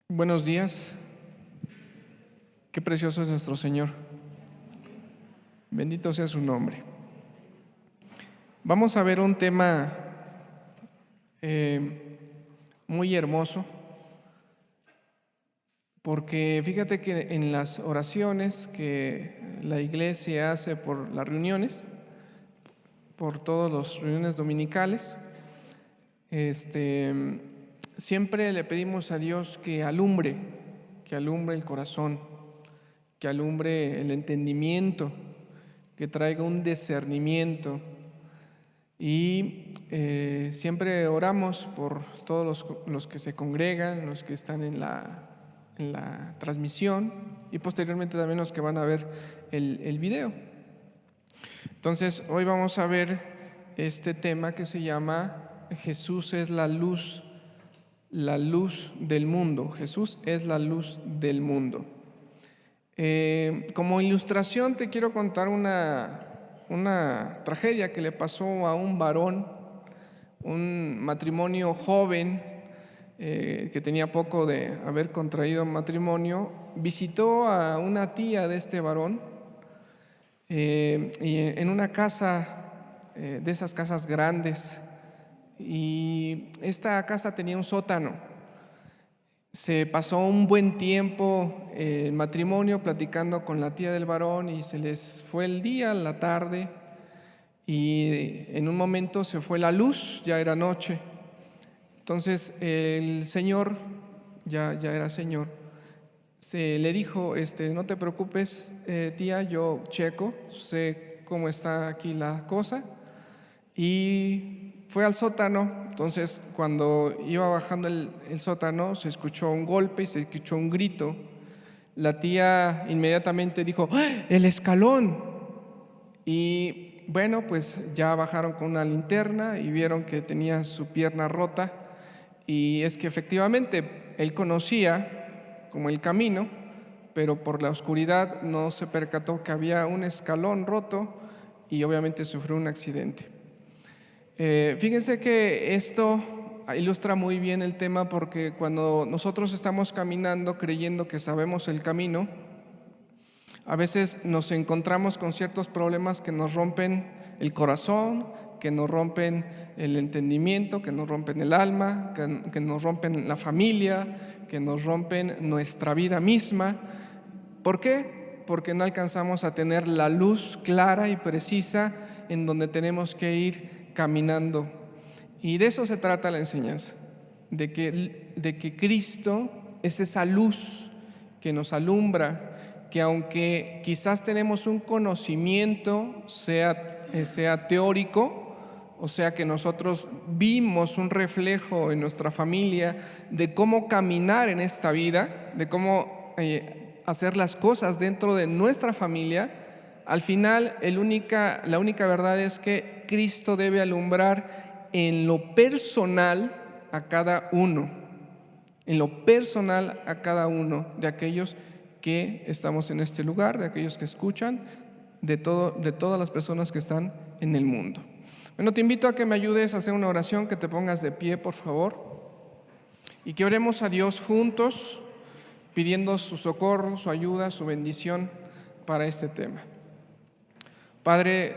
Buenos días. Qué precioso es nuestro Señor. Bendito sea su nombre. Vamos a ver un tema muy hermoso, porque fíjate que en las oraciones que la iglesia hace por las reuniones, por todas las reuniones dominicales, siempre le pedimos a Dios que alumbre el corazón, que alumbre el entendimiento, que traiga un discernimiento. Y siempre oramos por todos los que se congregan, los que están en la transmisión y posteriormente también los que van a ver el video. Entonces, hoy vamos a ver este tema que se llama Jesús es la luz del mundo. Jesús es la luz del mundo. Como ilustración te quiero contar una tragedia que le pasó a un varón, un matrimonio joven que tenía poco de haber contraído matrimonio. Visitó a una tía de este varón y en una casa de esas casas grandes, y esta casa tenía un sótano. Se pasó un buen tiempo el matrimonio platicando con la tía del varón y se les fue el día, la tarde, y en un momento se fue la luz, ya era noche. Entonces el señor, ya era señor, se le dijo, no te preocupes, tía, yo checo, sé cómo está aquí la cosa, y fue al sótano. Entonces, cuando iba bajando el sótano, se escuchó un golpe y se escuchó un grito. La tía inmediatamente dijo, ¡ah, el escalón! Y bueno, pues ya bajaron con una linterna y vieron que tenía su pierna rota. Y es que efectivamente él conocía como el camino, pero por la oscuridad no se percató que había un escalón roto y obviamente sufrió un accidente. Fíjense que esto ilustra muy bien el tema, porque cuando nosotros estamos caminando creyendo que sabemos el camino, a veces nos encontramos con ciertos problemas que nos rompen el corazón, que nos rompen el entendimiento, que nos rompen el alma, que nos rompen la familia, que nos rompen nuestra vida misma. ¿Por qué? Porque no alcanzamos a tener la luz clara y precisa en donde tenemos que ir caminando. Y de eso se trata la enseñanza, de que Cristo es esa luz que nos alumbra, que aunque quizás tenemos un conocimiento, sea teórico, o sea que nosotros vimos un reflejo en nuestra familia de cómo caminar en esta vida, de cómo hacer las cosas dentro de nuestra familia, al final la única verdad es que Cristo debe alumbrar en lo personal a cada uno, en lo personal a cada uno de aquellos que estamos en este lugar, de aquellos que escuchan, de todas las personas que están en el mundo. Bueno, te invito a que me ayudes a hacer una oración, que te pongas de pie, por favor, y que oremos a Dios juntos, pidiendo su socorro, su ayuda, su bendición para este tema. Padre,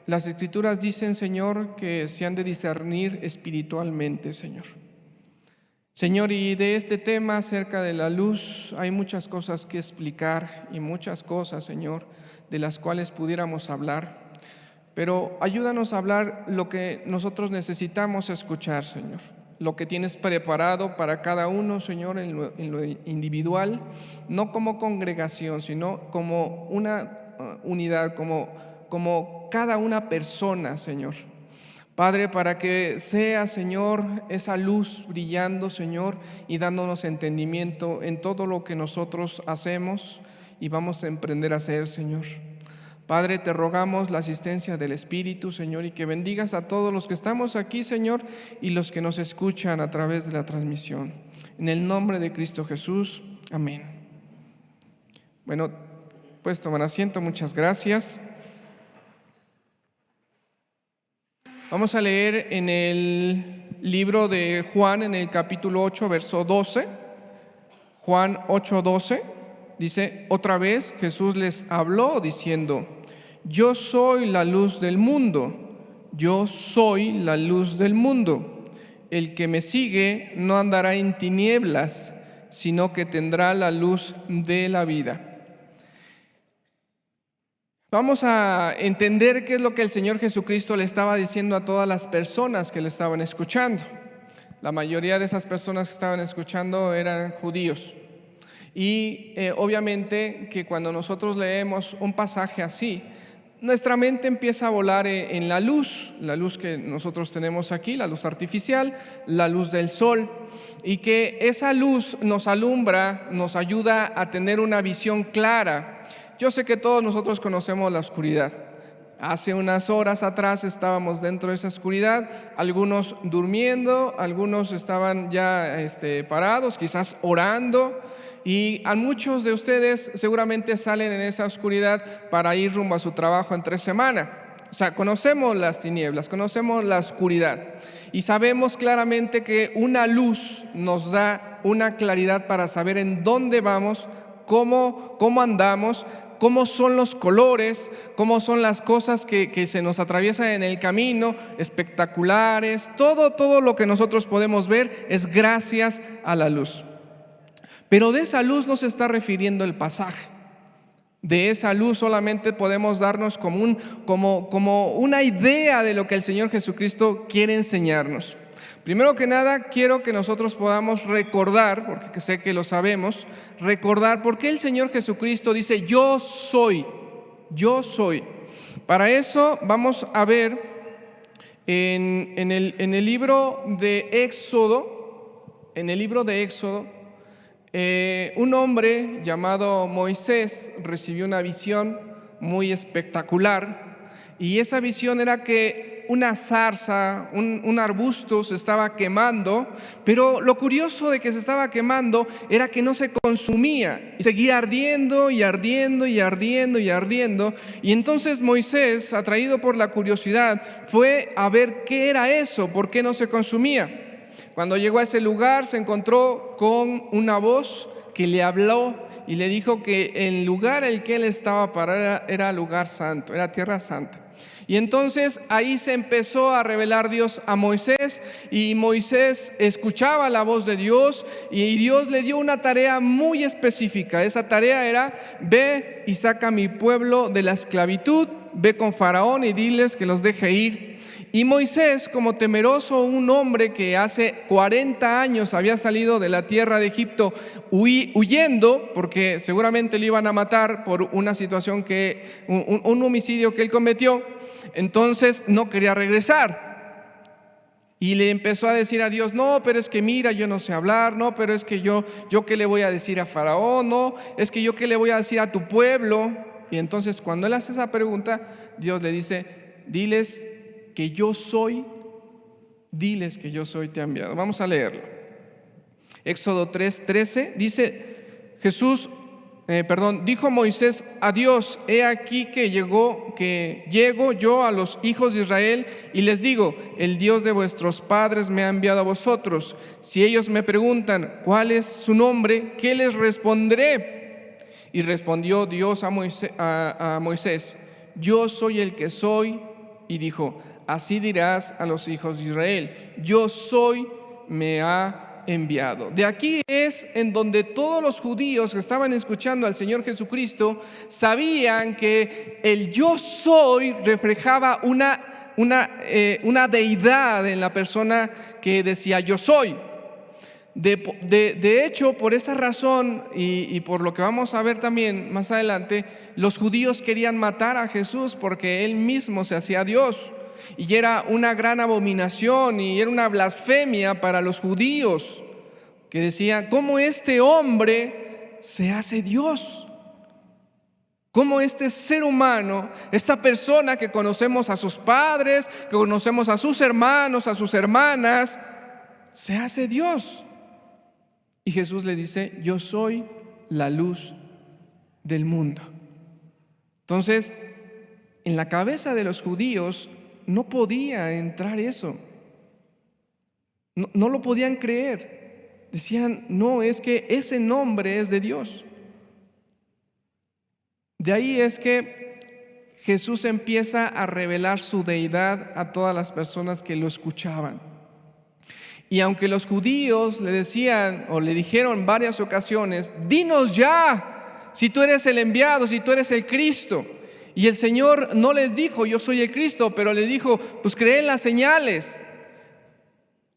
las Escrituras dicen, Señor, que se han de discernir espiritualmente, Señor. Señor, y de este tema acerca de la luz hay muchas cosas que explicar y muchas cosas, Señor, de las cuales pudiéramos hablar. Pero ayúdanos a hablar lo que nosotros necesitamos escuchar, Señor. Lo que tienes preparado para cada uno, Señor, en lo individual, no como congregación, sino como una unidad, como cada una persona, Señor. Padre, para que sea, Señor, esa luz brillando, Señor, y dándonos entendimiento en todo lo que nosotros hacemos y vamos a emprender a hacer, Señor. Padre, te rogamos la asistencia del Espíritu, Señor, y que bendigas a todos los que estamos aquí, Señor, y los que nos escuchan a través de la transmisión. En el nombre de Cristo Jesús, amén. Bueno, puedes tomar asiento, muchas gracias. Vamos a leer en el libro de Juan, en el capítulo 8, verso 12. Juan 8:12 dice: otra vez Jesús les habló diciendo: yo soy la luz del mundo, yo soy la luz del mundo. El que me sigue no andará en tinieblas, sino que tendrá la luz de la vida. Vamos a entender qué es lo que el Señor Jesucristo le estaba diciendo a todas las personas que le estaban escuchando. La mayoría de esas personas que estaban escuchando eran judíos. Y obviamente que cuando nosotros leemos un pasaje así, nuestra mente empieza a volar en la luz que nosotros tenemos aquí, la luz artificial, la luz del sol, y que esa luz nos alumbra, nos ayuda a tener una visión clara. Yo sé que todos nosotros conocemos la oscuridad. Hace unas horas atrás estábamos dentro de esa oscuridad, algunos durmiendo, algunos estaban ya parados, quizás orando, y a muchos de ustedes seguramente salen en esa oscuridad para ir rumbo a su trabajo entre semana. O sea, conocemos las tinieblas, conocemos la oscuridad y sabemos claramente que una luz nos da una claridad para saber en dónde vamos, cómo andamos, cómo son los colores, cómo son las cosas que se nos atraviesan en el camino, espectaculares. Todo lo que nosotros podemos ver es gracias a la luz. Pero de esa luz no se está refiriendo el pasaje. De esa luz solamente podemos darnos como una idea de lo que el Señor Jesucristo quiere enseñarnos. Primero que nada, quiero que nosotros podamos recordar, porque sé que lo sabemos, recordar por qué el Señor Jesucristo dice: yo soy, yo soy. Para eso vamos a ver en el libro de Éxodo, un hombre llamado Moisés recibió una visión muy espectacular, y esa visión era que una zarza, un arbusto se estaba quemando, pero lo curioso de que se estaba quemando era que no se consumía, y seguía ardiendo y ardiendo y ardiendo y ardiendo. Y entonces Moisés, atraído por la curiosidad, fue a ver qué era eso, por qué no se consumía. Cuando llegó a ese lugar se encontró con una voz que le habló y le dijo que el lugar en el que él estaba parado era lugar santo, era tierra santa. Y entonces ahí se empezó a revelar Dios a Moisés, y Moisés escuchaba la voz de Dios, y Dios le dio una tarea muy específica. Esa tarea era: ve y saca a mi pueblo de la esclavitud, ve con Faraón y diles que los deje ir. Y Moisés, como temeroso, un hombre que hace 40 años había salido de la tierra de Egipto huyendo, porque seguramente lo iban a matar por una situación un homicidio que él cometió, entonces no quería regresar. Y le empezó a decir a Dios: no, pero es que mira, yo no sé hablar, no, pero es que yo qué le voy a decir a Faraón, no, es que yo qué le voy a decir a tu pueblo. Y entonces cuando él hace esa pregunta, Dios le dice: diles que yo soy, diles que yo soy te ha enviado. Vamos a leerlo. Éxodo 3:13 dice: dijo Moisés a Dios: he aquí que llego yo a los hijos de Israel y les digo: el Dios de vuestros padres me ha enviado a vosotros. Si ellos me preguntan cuál es su nombre, ¿qué les responderé? Y respondió Dios a Moisés: yo soy el que soy. Y dijo: así dirás a los hijos de Israel: yo soy, me ha enviado. De aquí es en donde todos los judíos que estaban escuchando al Señor Jesucristo sabían que el yo soy reflejaba una deidad en la persona que decía yo soy. De hecho, por esa razón y por lo que vamos a ver también más adelante, los judíos querían matar a Jesús porque él mismo se hacía Dios. Y era una gran abominación y era una blasfemia para los judíos, que decían: ¿cómo este hombre se hace Dios? ¿Cómo este ser humano, esta persona que conocemos a sus padres, que conocemos a sus hermanos, a sus hermanas, se hace Dios? Y Jesús le dice: yo soy la luz del mundo. Entonces, en la cabeza de los judíos no podía entrar eso. No lo podían creer. decían, no, es que ese nombre es de Dios. De ahí es que Jesús empieza a revelar su deidad a todas las personas que lo escuchaban. Y aunque los judíos le decían o le dijeron en varias ocasiones, dinos ya si tú eres el enviado, si tú eres el Cristo. Y el Señor no les dijo, yo soy el Cristo, pero les dijo, pues cree en las señales.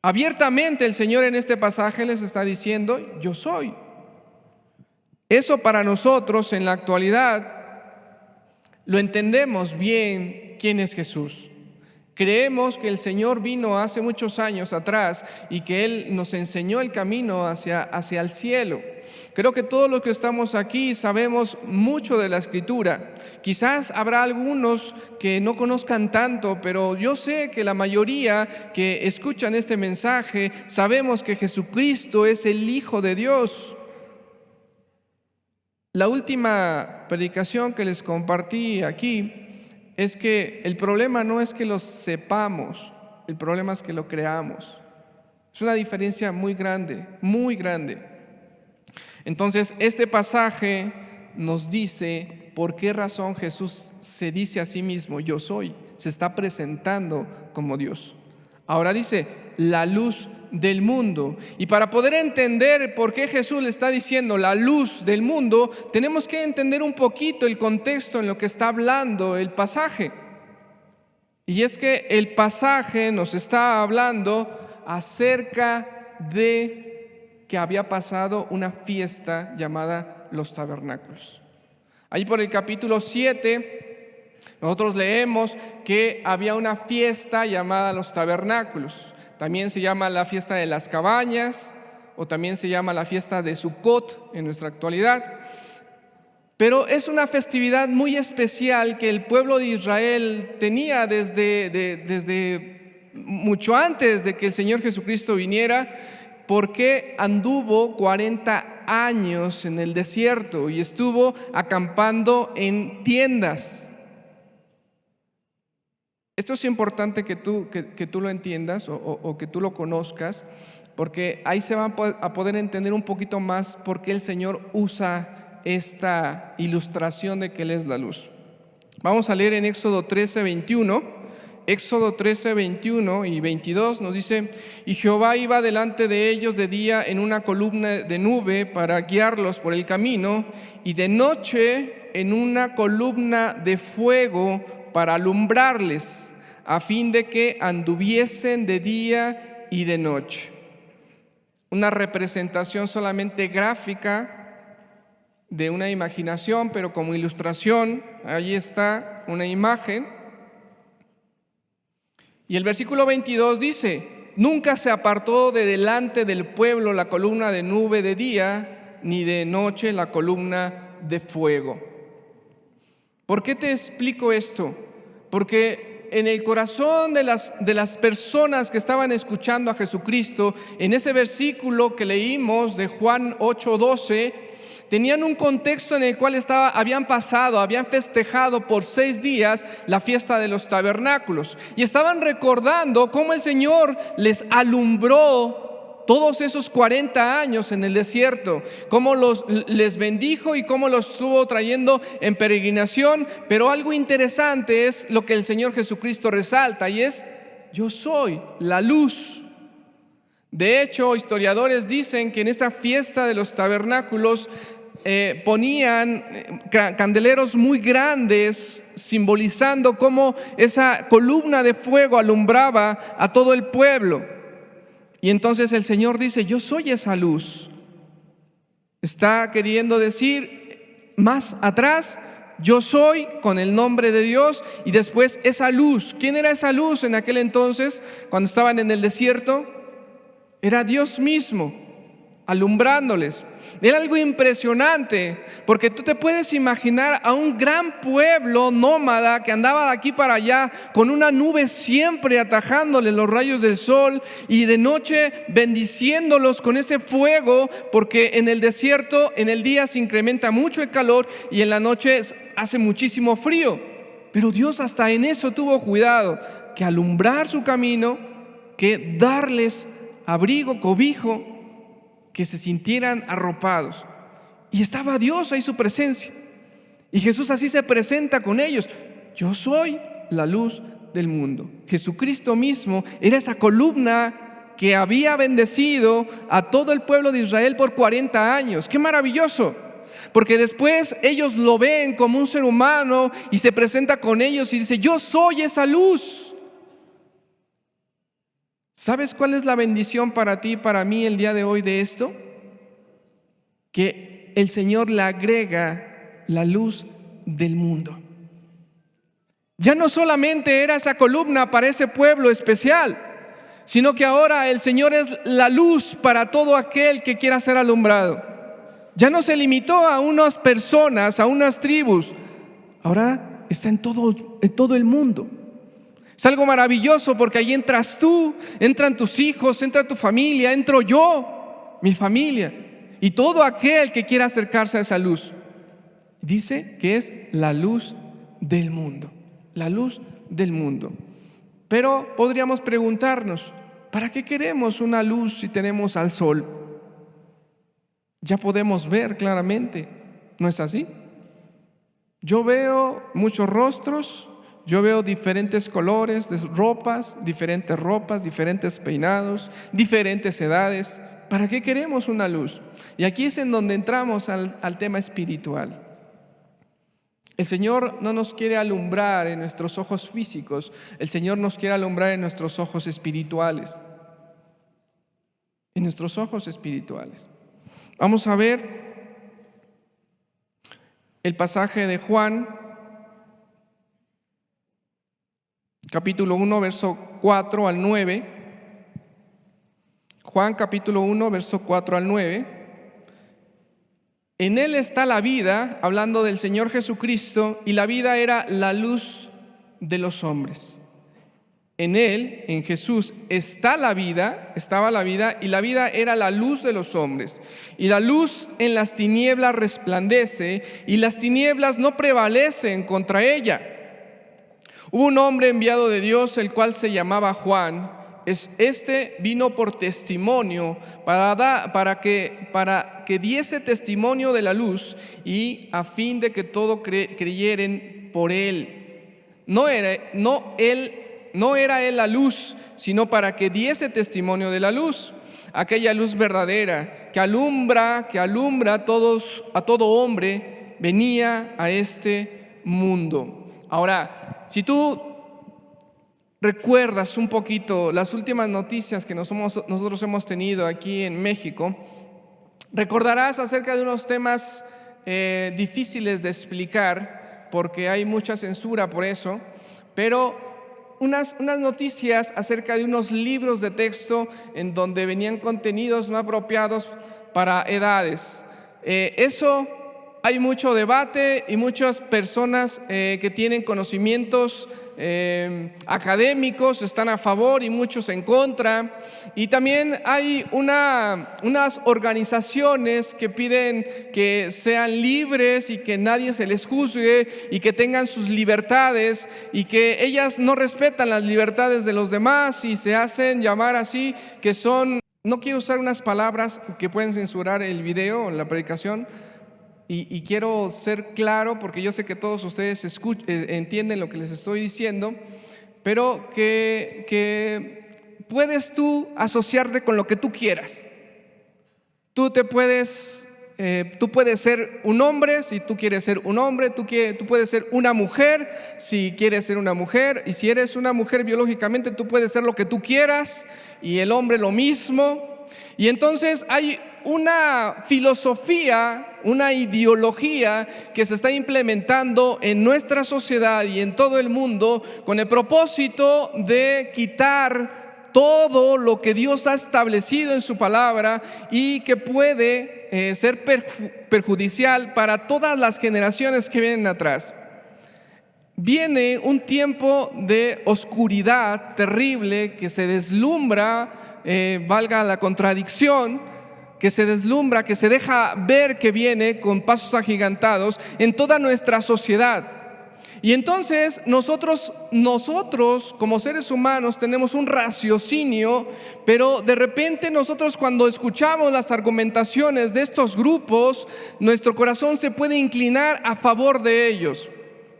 Abiertamente el Señor en este pasaje les está diciendo, yo soy. Eso para nosotros en la actualidad lo entendemos bien quién es Jesús. Creemos que el Señor vino hace muchos años atrás y que Él nos enseñó el camino hacia el cielo. Creo que todos los que estamos aquí sabemos mucho de la Escritura. Quizás habrá algunos que no conozcan tanto, pero yo sé que la mayoría que escuchan este mensaje sabemos que Jesucristo es el Hijo de Dios. La última predicación que les compartí aquí es que el problema no es que lo sepamos, el problema es que lo creamos. Es una diferencia muy grande, muy grande. Entonces, este pasaje nos dice por qué razón Jesús se dice a sí mismo, yo soy, se está presentando como Dios. Ahora dice, la luz del mundo. Y para poder entender por qué Jesús le está diciendo la luz del mundo, tenemos que entender un poquito el contexto en lo que está hablando el pasaje. Y es que el pasaje nos está hablando acerca de que había pasado una fiesta llamada los tabernáculos. Ahí por el capítulo 7, nosotros leemos que había una fiesta llamada los tabernáculos. También se llama la fiesta de las cabañas, o también se llama la fiesta de Sucot en nuestra actualidad. Pero es una festividad muy especial que el pueblo de Israel tenía desde mucho antes de que el Señor Jesucristo viniera, porque anduvo 40 años en el desierto y estuvo acampando en tiendas. Esto es importante que tú lo entiendas o que tú lo conozcas, porque ahí se va a poder entender un poquito más por qué el Señor usa esta ilustración de que Él es la luz. Vamos a leer en Éxodo 13, 21. Éxodo 13, 21 y 22 nos dice, y Jehová iba delante de ellos de día en una columna de nube para guiarlos por el camino, y de noche en una columna de fuego para alumbrarles, a fin de que anduviesen de día y de noche. Una representación solamente gráfica de una imaginación, pero como ilustración, ahí está una imagen. Y el versículo 22 dice, nunca se apartó de delante del pueblo la columna de nube de día, ni de noche la columna de fuego. ¿Por qué te explico esto? Porque en el corazón de las personas que estaban escuchando a Jesucristo, en ese versículo que leímos de Juan 8:12, tenían un contexto en el cual habían festejado por 6 días la fiesta de los tabernáculos. Y estaban recordando cómo el Señor les alumbró todos esos 40 años en el desierto, cómo les bendijo y cómo los estuvo trayendo en peregrinación. Pero algo interesante es lo que el Señor Jesucristo resalta, y es, yo soy la luz. De hecho, historiadores dicen que en esa fiesta de los tabernáculos ponían candeleros muy grandes, simbolizando cómo esa columna de fuego alumbraba a todo el pueblo. Y entonces el Señor dice, yo soy esa luz. Está queriendo decir, más atrás, yo soy con el nombre de Dios, y después esa luz. ¿Quién era esa luz en aquel entonces, cuando estaban en el desierto? Era Dios mismo, alumbrándoles. Era algo impresionante, porque tú te puedes imaginar a un gran pueblo nómada que andaba de aquí para allá con una nube siempre atajándole los rayos del sol, y de noche bendiciéndolos con ese fuego, porque en el desierto en el día se incrementa mucho el calor y en la noche hace muchísimo frío. Pero Dios hasta en eso tuvo cuidado, que alumbrar su camino, que darles abrigo, cobijo, que se sintieran arropados. Y estaba Dios ahí, su presencia. Y Jesús así se presenta con ellos. Yo soy la luz del mundo. Jesucristo mismo era esa columna que había bendecido a todo el pueblo de Israel por 40 años. ¡Qué maravilloso! Porque después ellos lo ven como un ser humano y se presenta con ellos y dice: yo soy esa luz. ¿Sabes cuál es la bendición para ti y para mí el día de hoy de esto? Que el Señor le agrega la luz del mundo. Ya no solamente era esa columna para ese pueblo especial, sino que ahora el Señor es la luz para todo aquel que quiera ser alumbrado. Ya no se limitó a unas personas, a unas tribus. Ahora está en todo el mundo. Es algo maravilloso porque ahí entras tú, entran tus hijos, entra tu familia, entro yo, mi familia, y todo aquel que quiera acercarse a esa luz. Dice que es la luz del mundo, la luz del mundo. Pero podríamos preguntarnos, ¿para qué queremos una luz si tenemos al sol? Ya podemos ver claramente, ¿no es así? Yo veo muchos rostros, yo veo diferentes colores de ropas, diferentes peinados, diferentes edades. ¿Para qué queremos una luz? Y aquí es en donde entramos al tema espiritual. El Señor no nos quiere alumbrar en nuestros ojos físicos, el Señor nos quiere alumbrar en nuestros ojos espirituales. En nuestros ojos espirituales. Vamos a ver el pasaje de Juan, capítulo 1, verso 4 al 9. Juan capítulo 1, verso 4 al 9. En Él está la vida, hablando del Señor Jesucristo, y la vida era la luz de los hombres. En Él, en Jesús, estaba la vida, y la vida era la luz de los hombres. Y la luz en las tinieblas resplandece, y las tinieblas no prevalecen contra ella. Hubo un hombre enviado de Dios, el cual se llamaba Juan. Este vino por testimonio, para que diese testimonio de la luz, y a fin de que todos creyeren por él. No era él la luz, sino para que diese testimonio de la luz, aquella luz verdadera que alumbra a todo hombre, venía a este mundo. Ahora, si tú recuerdas un poquito las últimas noticias que nosotros hemos tenido aquí en México, recordarás acerca de unos temas difíciles de explicar, porque hay mucha censura por eso, pero unas noticias acerca de unos libros de texto en donde venían contenidos no apropiados para edades. Eso hay mucho debate y muchas personas que tienen conocimientos académicos están a favor y muchos en contra. Y también hay unas organizaciones que piden que sean libres y que nadie se les juzgue y que tengan sus libertades, y que ellas no respetan las libertades de los demás y se hacen llamar así, que son, no quiero usar unas palabras que pueden censurar el video o la predicación. Y quiero ser claro, porque yo sé que todos ustedes entienden lo que les estoy diciendo, pero que puedes tú asociarte con lo que tú quieras. Tú puedes ser un hombre si tú quieres ser un hombre, tú puedes ser una mujer si quieres ser una mujer, y si eres una mujer biológicamente tú puedes ser lo que tú quieras, y el hombre lo mismo. Y entonces hay una filosofía, una ideología que se está implementando en nuestra sociedad y en todo el mundo con el propósito de quitar todo lo que Dios ha establecido en su palabra y que puede ser perjudicial para todas las generaciones que vienen atrás. Viene un tiempo de oscuridad terrible que se deslumbra, valga la contradicción, que se deslumbra, que se deja ver que viene con pasos agigantados en toda nuestra sociedad. Y entonces nosotros como seres humanos tenemos un raciocinio, pero de repente nosotros cuando escuchamos las argumentaciones de estos grupos, nuestro corazón se puede inclinar a favor de ellos.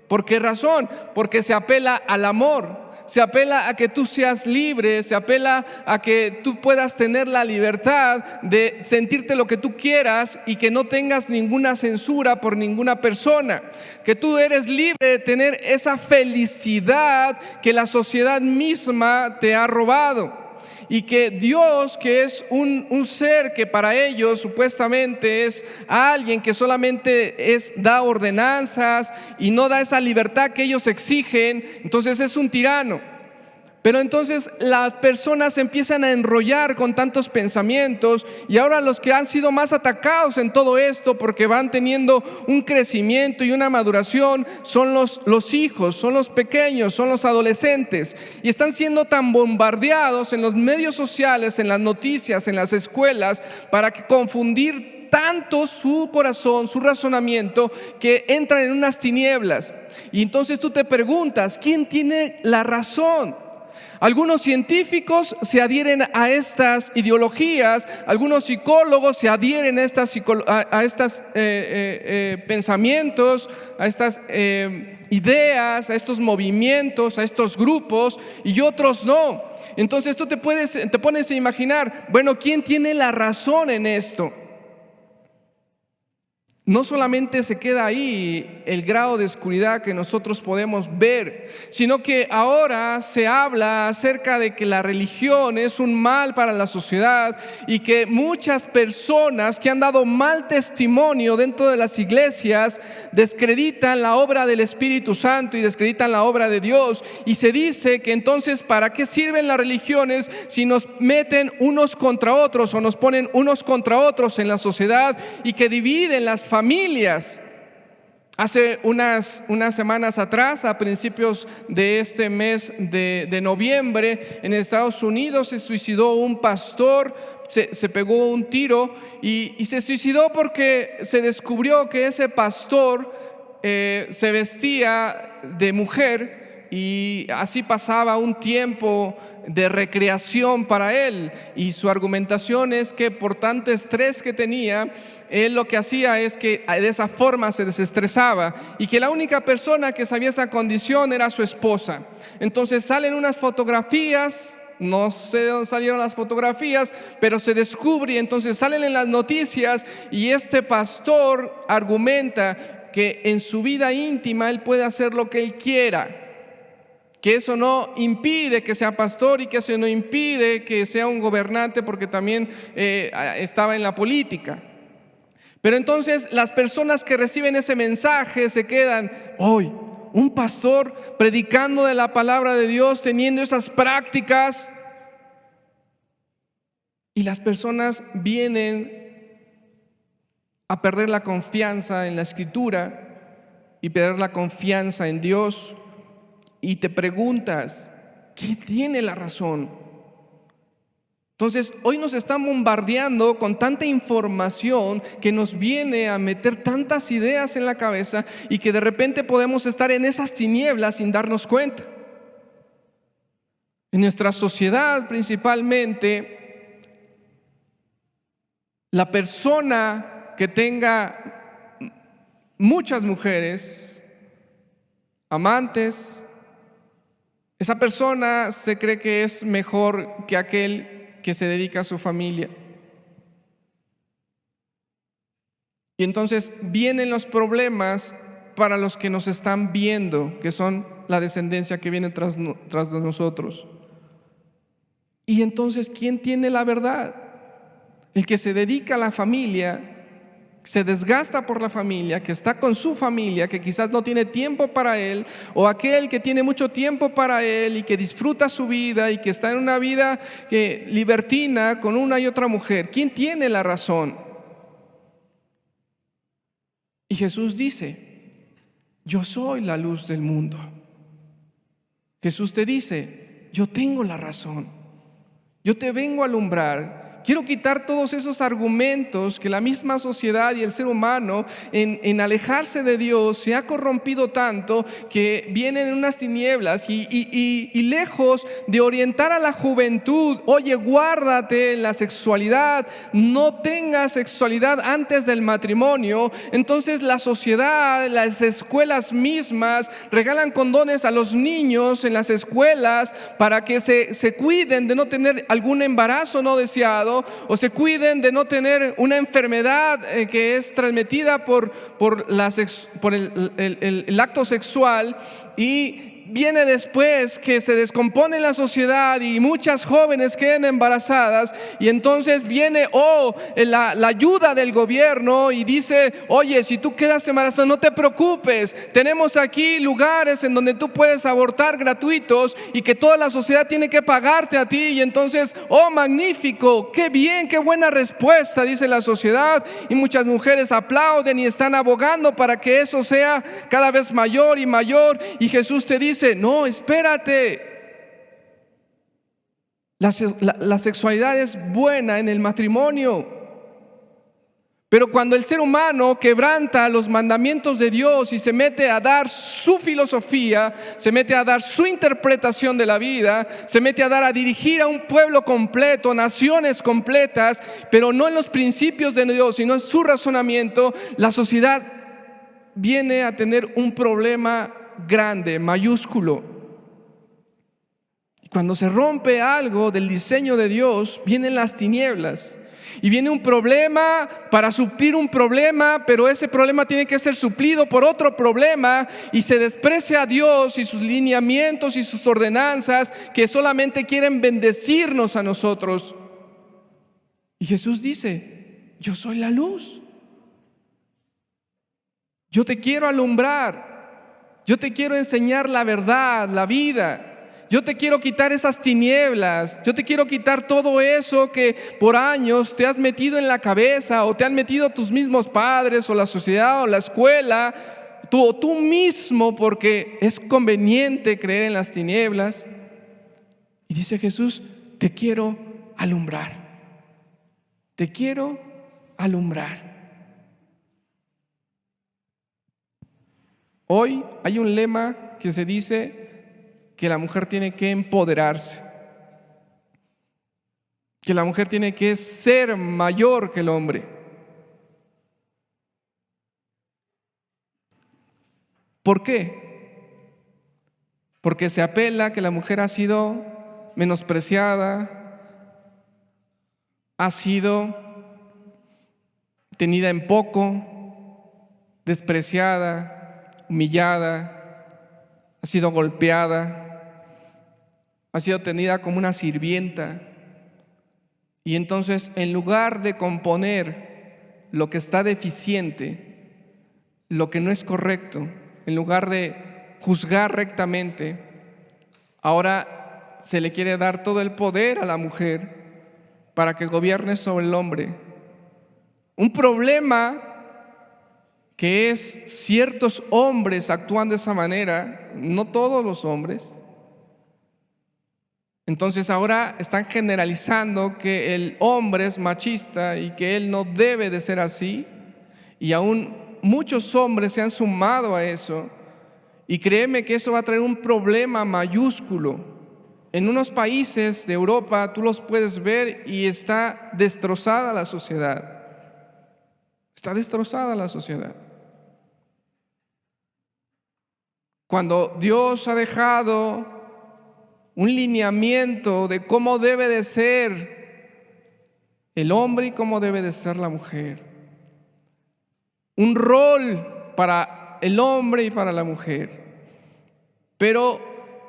¿Por qué razón? Porque se apela al amor. Se apela a que tú seas libre, se apela a que tú puedas tener la libertad de sentirte lo que tú quieras y que no tengas ninguna censura por ninguna persona. Que tú eres libre de tener esa felicidad que la sociedad misma te ha robado. Y que Dios, que es un ser que para ellos supuestamente es alguien que solamente da ordenanzas y no da esa libertad que ellos exigen, entonces es un tirano. Pero entonces las personas se empiezan a enrollar con tantos pensamientos, y ahora los que han sido más atacados en todo esto porque van teniendo un crecimiento y una maduración son los hijos, son los pequeños, son los adolescentes, y están siendo tan bombardeados en los medios sociales, en las noticias, en las escuelas, para confundir tanto su corazón, su razonamiento, que entran en unas tinieblas. Y entonces tú te preguntas, ¿quién tiene la razón? Algunos científicos se adhieren a estas ideologías, algunos psicólogos se adhieren a estos pensamientos, a estas ideas, a estos movimientos, a estos grupos, y otros no. Entonces tú te pones a imaginar, bueno, ¿quién tiene la razón en esto? No solamente se queda ahí el grado de oscuridad que nosotros podemos ver, sino que ahora se habla acerca de que la religión es un mal para la sociedad, y que muchas personas que han dado mal testimonio dentro de las iglesias descreditan la obra del Espíritu Santo y descreditan la obra de Dios. Y se dice que entonces, ¿para qué sirven las religiones si nos meten unos contra otros o nos ponen unos contra otros en la sociedad y que dividen las familias? Hace unas semanas atrás, a principios de este mes de noviembre, en Estados Unidos se suicidó un pastor, se pegó un tiro y se suicidó porque se descubrió que ese pastor se vestía de mujer, y así pasaba un tiempo de recreación para él. Y su argumentación es que por tanto estrés que tenía, él lo que hacía es que de esa forma se desestresaba, y que la única persona que sabía esa condición era su esposa. Entonces salen unas fotografías, no sé de dónde salieron las fotografías, pero se descubre, y entonces salen en las noticias, y este pastor argumenta que en su vida íntima él puede hacer lo que él quiera, que eso no impide que sea pastor y que eso no impide que sea un gobernante, porque también estaba en la política. Pero entonces las personas que reciben ese mensaje se quedan, hoy un pastor predicando de la palabra de Dios, teniendo esas prácticas, y las personas vienen a perder la confianza en la Escritura y perder la confianza en Dios. Y te preguntas, ¿quién tiene la razón? Entonces, hoy nos están bombardeando con tanta información que nos viene a meter tantas ideas en la cabeza, y que de repente podemos estar en esas tinieblas sin darnos cuenta. En nuestra sociedad, principalmente, la persona que tenga muchas mujeres, amantes, esa persona se cree que es mejor que aquel que se dedica a su familia. Y entonces vienen los problemas para los que nos están viendo, que son la descendencia que viene tras de nosotros. Y entonces, ¿quién tiene la verdad? El que se dedica a la familia, se desgasta por la familia, que está con su familia, que quizás no tiene tiempo para él, o aquel que tiene mucho tiempo para él y que disfruta su vida y que está en una vida libertina con una y otra mujer. ¿Quién tiene la razón? Y Jesús dice, yo soy la luz del mundo. Jesús te dice, yo tengo la razón, yo te vengo a alumbrar. Quiero quitar todos esos argumentos que la misma sociedad y el ser humano en alejarse de Dios se ha corrompido tanto que vienen en unas tinieblas y lejos de orientar a la juventud, oye, guárdate en la sexualidad, no tengas sexualidad antes del matrimonio. Entonces la sociedad, las escuelas mismas regalan condones a los niños en las escuelas para que se cuiden de no tener algún embarazo no deseado, o se cuiden de no tener una enfermedad que es transmitida por el acto sexual. Y viene después que se descompone la sociedad y muchas jóvenes quedan embarazadas, y entonces viene la ayuda del gobierno y dice, oye, si tú quedas embarazada, no te preocupes, tenemos aquí lugares en donde tú puedes abortar gratuitos y que toda la sociedad tiene que pagarte a ti. Y entonces, magnífico, qué bien, qué buena respuesta, dice la sociedad, y muchas mujeres aplauden y están abogando para que eso sea cada vez mayor y mayor. Y Jesús te dice, no, espérate. La sexualidad es buena en el matrimonio, pero cuando el ser humano quebranta los mandamientos de Dios y se mete a dar su filosofía, se mete a dar su interpretación de la vida, se mete a dirigir a un pueblo completo, naciones completas, pero no en los principios de Dios, sino en su razonamiento, la sociedad viene a tener un problema grande, mayúsculo. Y cuando se rompe algo del diseño de Dios, vienen las tinieblas y viene un problema para suplir un problema, pero ese problema tiene que ser suplido por otro problema, y se desprecia a Dios y sus lineamientos y sus ordenanzas que solamente quieren bendecirnos a nosotros. Y Jesús dice, yo soy la luz, yo te quiero alumbrar, yo te quiero enseñar la verdad, la vida. Yo te quiero quitar esas tinieblas. Yo te quiero quitar todo eso que por años te has metido en la cabeza, o te han metido tus mismos padres, o la sociedad, o la escuela, tú mismo, porque es conveniente creer en las tinieblas. Y dice Jesús, te quiero alumbrar. Te quiero alumbrar. Hoy hay un lema que se dice que la mujer tiene que empoderarse, que la mujer tiene que ser mayor que el hombre. ¿Por qué? Porque se apela que la mujer ha sido menospreciada, ha sido tenida en poco, despreciada, humillada, ha sido golpeada, ha sido tenida como una sirvienta. Y entonces, en lugar de componer lo que está deficiente, lo que no es correcto, en lugar de juzgar rectamente, ahora se le quiere dar todo el poder a la mujer para que gobierne sobre el hombre. Un problema que es ciertos hombres actúan de esa manera, no todos los hombres. Entonces ahora están generalizando que el hombre es machista y que él no debe de ser así, y aún muchos hombres se han sumado a eso, y créeme que eso va a traer un problema mayúsculo. En unos países de Europa tú los puedes ver y está destrozada la sociedad. Está destrozada la sociedad. Cuando Dios ha dejado un lineamiento de cómo debe de ser el hombre y cómo debe de ser la mujer, un rol para el hombre y para la mujer, pero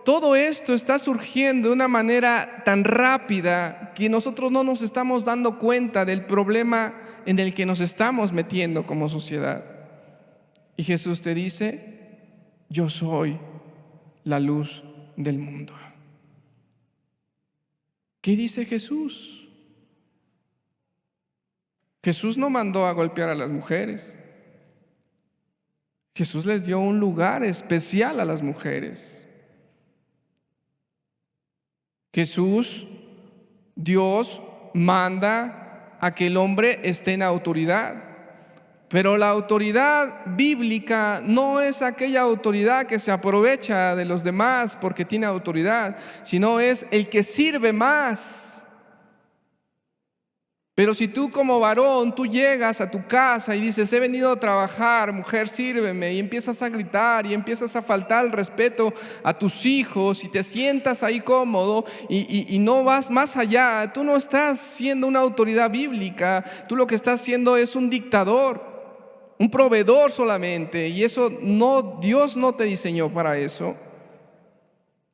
todo esto está surgiendo de una manera tan rápida que nosotros no nos estamos dando cuenta del problema en el que nos estamos metiendo como sociedad. Y Jesús te dice, yo soy la luz del mundo. ¿Qué dice Jesús? Jesús no mandó a golpear a las mujeres. Jesús les dio un lugar especial a las mujeres. Jesús, Dios, manda a que el hombre esté en autoridad. Pero la autoridad bíblica no es aquella autoridad que se aprovecha de los demás porque tiene autoridad, sino es el que sirve más. Pero si tú como varón, tú llegas a tu casa y dices, he venido a trabajar, mujer, sírveme, y empiezas a gritar y empiezas a faltar el respeto a tus hijos y te sientas ahí cómodo y no vas más allá, tú no estás siendo una autoridad bíblica, tú lo que estás siendo es un dictador, un proveedor solamente, y eso no, Dios no te diseñó para eso.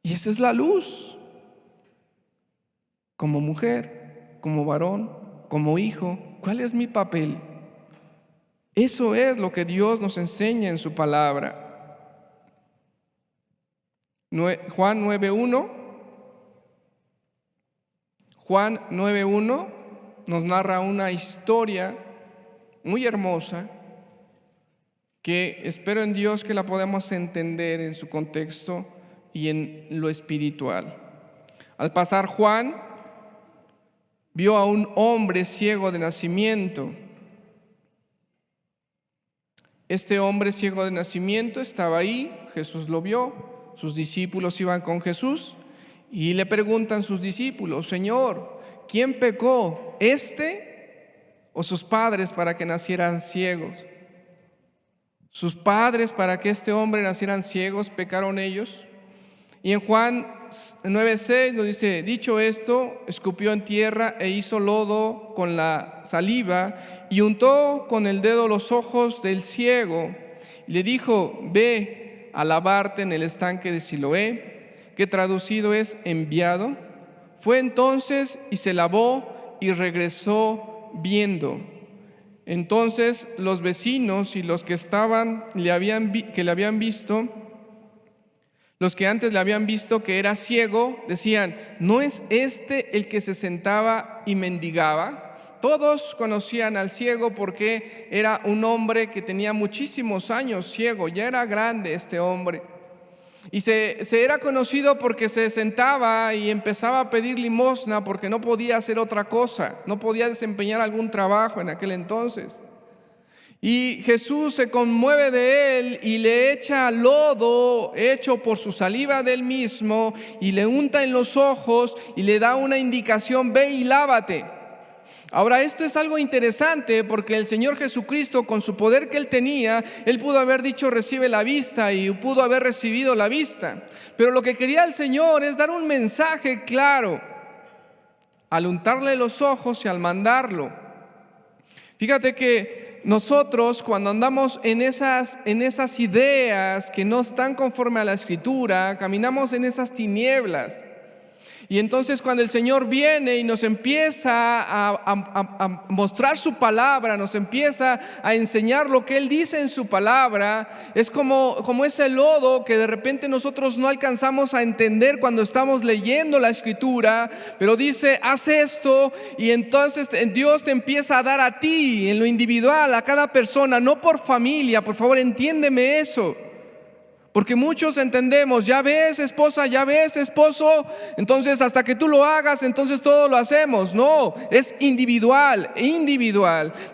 Y esa es la luz. Como mujer, como varón, como hijo, ¿cuál es mi papel? Eso es lo que Dios nos enseña en su palabra. Juan 9:1. Juan 9:1 nos narra una historia muy hermosa que espero en Dios que la podamos entender en su contexto y en lo espiritual. Al pasar Juan, vio a un hombre ciego de nacimiento. Este hombre ciego de nacimiento estaba ahí, Jesús lo vio, sus discípulos iban con Jesús y le preguntan sus discípulos, Señor, ¿quién pecó, este o sus padres para que nacieran ciegos? ¿Sus padres para que este hombre nacieran ciegos pecaron ellos? Y en Juan 9:6 nos dice, dicho esto, escupió en tierra e hizo lodo con la saliva y untó con el dedo los ojos del ciego. Y le dijo, ve a lavarte en el estanque de Siloé, que traducido es enviado. Fue entonces y se lavó y regresó viendo. Entonces los vecinos y los que le habían visto, los que antes le habían visto que era ciego, decían, ¿no es este el que se sentaba y mendigaba? Todos conocían al ciego porque era un hombre que tenía muchísimos años ciego, ya era grande este hombre. Y se era conocido porque se sentaba y empezaba a pedir limosna porque no podía hacer otra cosa, no podía desempeñar algún trabajo en aquel entonces. Y Jesús se conmueve de él y le echa lodo hecho por su saliva del mismo y le unta en los ojos y le da una indicación, ve y lávate. Ahora esto es algo interesante porque el Señor Jesucristo, con su poder que Él tenía, Él pudo haber dicho recibe la vista y pudo haber recibido la vista. Pero lo que quería el Señor es dar un mensaje claro al untarle los ojos y al mandarlo. Fíjate que nosotros cuando andamos en esas ideas que no están conforme a la Escritura, caminamos en esas tinieblas. Y entonces cuando el Señor viene y nos empieza a mostrar su palabra, nos empieza a enseñar lo que Él dice en su palabra, es como ese lodo que de repente nosotros no alcanzamos a entender cuando estamos leyendo la Escritura, pero dice, haz esto, y entonces Dios te empieza a dar a ti, en lo individual, a cada persona, no por familia, por favor entiéndeme eso. Porque muchos entendemos, ya ves esposa, ya ves esposo, entonces hasta que tú lo hagas, entonces todo lo hacemos. No, es individual.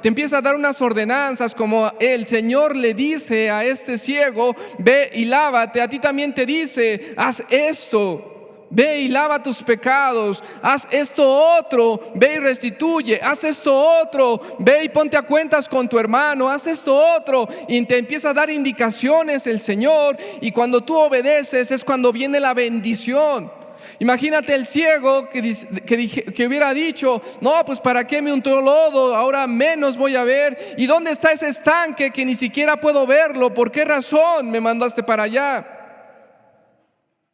Te empieza a dar unas ordenanzas como el Señor le dice a este ciego, ve y lávate. A ti también te dice, haz esto. Ve y lava tus pecados, haz esto otro, ve y restituye, haz esto otro, ve y ponte a cuentas con tu hermano, haz esto otro, y te empieza a dar indicaciones el Señor, y cuando tú obedeces es cuando viene la bendición. Imagínate el ciego que hubiera dicho, no, pues para qué me untó lodo, ahora menos voy a ver, y dónde está ese estanque que ni siquiera puedo verlo, ¿por qué razón me mandaste para allá?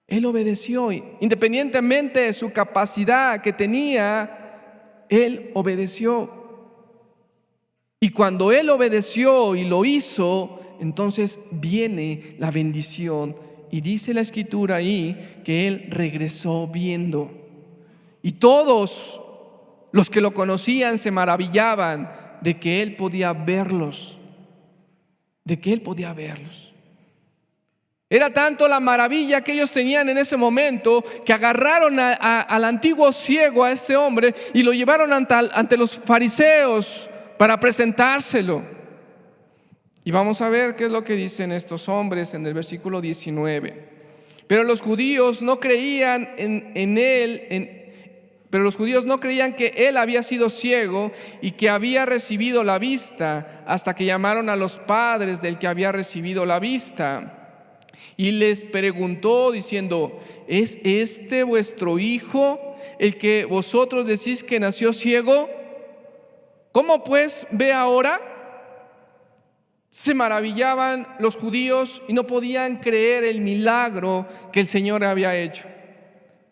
Él obedeció, independientemente de su capacidad que tenía, Él obedeció. Y cuando Él obedeció y lo hizo, entonces viene la bendición. Y dice la Escritura ahí que Él regresó viendo. Y todos los que lo conocían se maravillaban de que Él podía verlos. Era tanto la maravilla que ellos tenían en ese momento que agarraron al antiguo ciego, a este hombre, y lo llevaron ante los fariseos para presentárselo. Y vamos a ver qué es lo que dicen estos hombres en el versículo 19. Pero los judíos no creían pero los judíos no creían que él había sido ciego y que había recibido la vista, hasta que llamaron a los padres del que había recibido la vista. Y les preguntó diciendo: ¿es este vuestro hijo, el que vosotros decís que nació ciego? ¿Cómo pues ve ahora? Se maravillaban los judíos y no podían creer el milagro que el Señor había hecho.